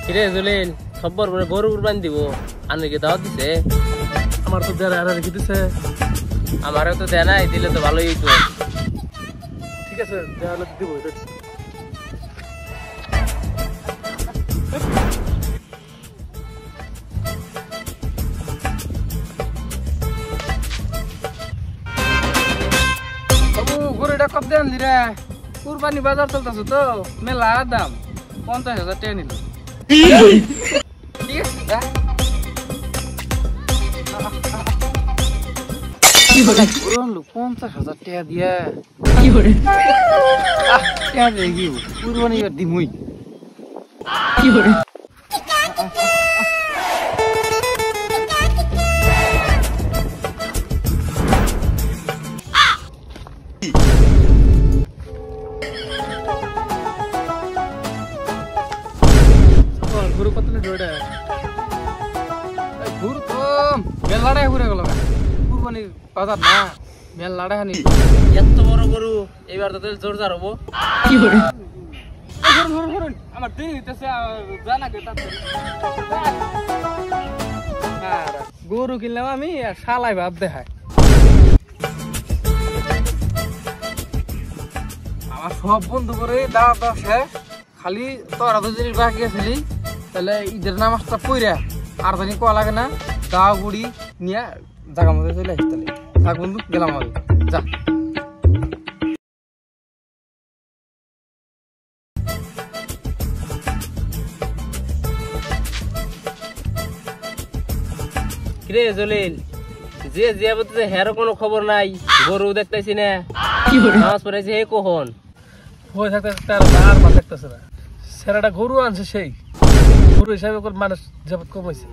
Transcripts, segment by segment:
কিরে জলিল সব্বর করে গরু কুরবানি দিব আনে কি দাওয়াত দিছে? আমার তো দেড় আর রেখে দিছে। আমারও তো দেয় নাই, দিলে তো ভালোই হইতো। ঠিক আছে দেওয়ালে দিব। বাবু গরুটা কত দেন দিরে? কুরবানি বাজার চলতেছে তো মেলা দাম, 50,000 টাকা নিল। ঠিক আছে যা। কি বলে 50,000 টাকা দিয়া কি করে টাকা দিয়ে কি কুরবানি এবার দিমুই কি করে। গরু কত নিল ওটা? গরু তো মেলাটাই ঘুরে গেল কুরবানির বাজার না, মেলাটাই হানি। এত বড় গরু এবার তো জোর জার হবো কি করে। আমার দিন হইতেছে জানা কে গরু কিনলাম আমি আর শালাই ভাব দেখায়। আমার সব বন্ধু করে দাওয়া দাওয়া শেষ, খালি তোরা তো জিনিস বাকি গেছিলি, তাহলে ঈদের নামাজটা পইরা আর জানি কোয়া লাগে না, দাওয়া গুড়ি নিয়ে জায়গা মধ্যে চলে আসি। তাহলে থাক বন্ধু, গেলাম আমি, যা। কিরে জলিল যে জিয়াবতে হের কোনো খবর নাই, গরু দেখতেছি না, নামাজ পড়াইছে হে কখন? হয়ে থাকতে তার আর মা দেখতেছে না, সেরাটা গরু আনছে সেই গরু হিসাবে মানুষ জবত কমাইছে।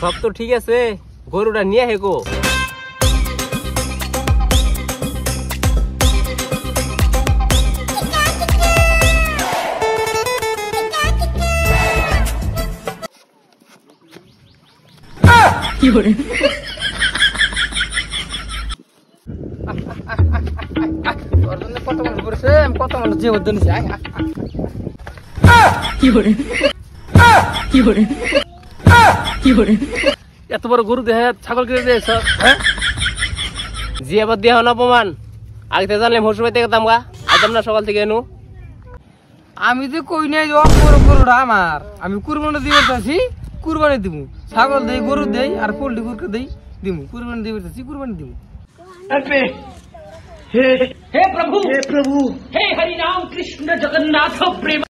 সব তো ঠিক আছে, গরুটা নিয়ে হেকো। কি করে কত মানুষ করেছে, কত মানুষ যে উদ্যোগ নিছে। কি করে কি করে কি করে এত বড় গরু দেহে ছাগল কিনে দিয়েছ? জি আবার দেহ না অপমান, আগে থেকে জানলে মশুর বাড়িতে গেতাম গা, আইতাম না সকাল থেকে এনু। আমি যে কই নাই বড় গরুটা আমার, আমি কুরবানি দিতে চাইছি, কুরবানি দিব। ছাগল দেই, গরু দেই, আর পোল্ট্রি গরুকে দেই, দিব কুরবানি দিতে চাইছি, কুরবানি দিব। हे प्रभु हे हरि राम कृष्ण जगन्नाथ प्रेम।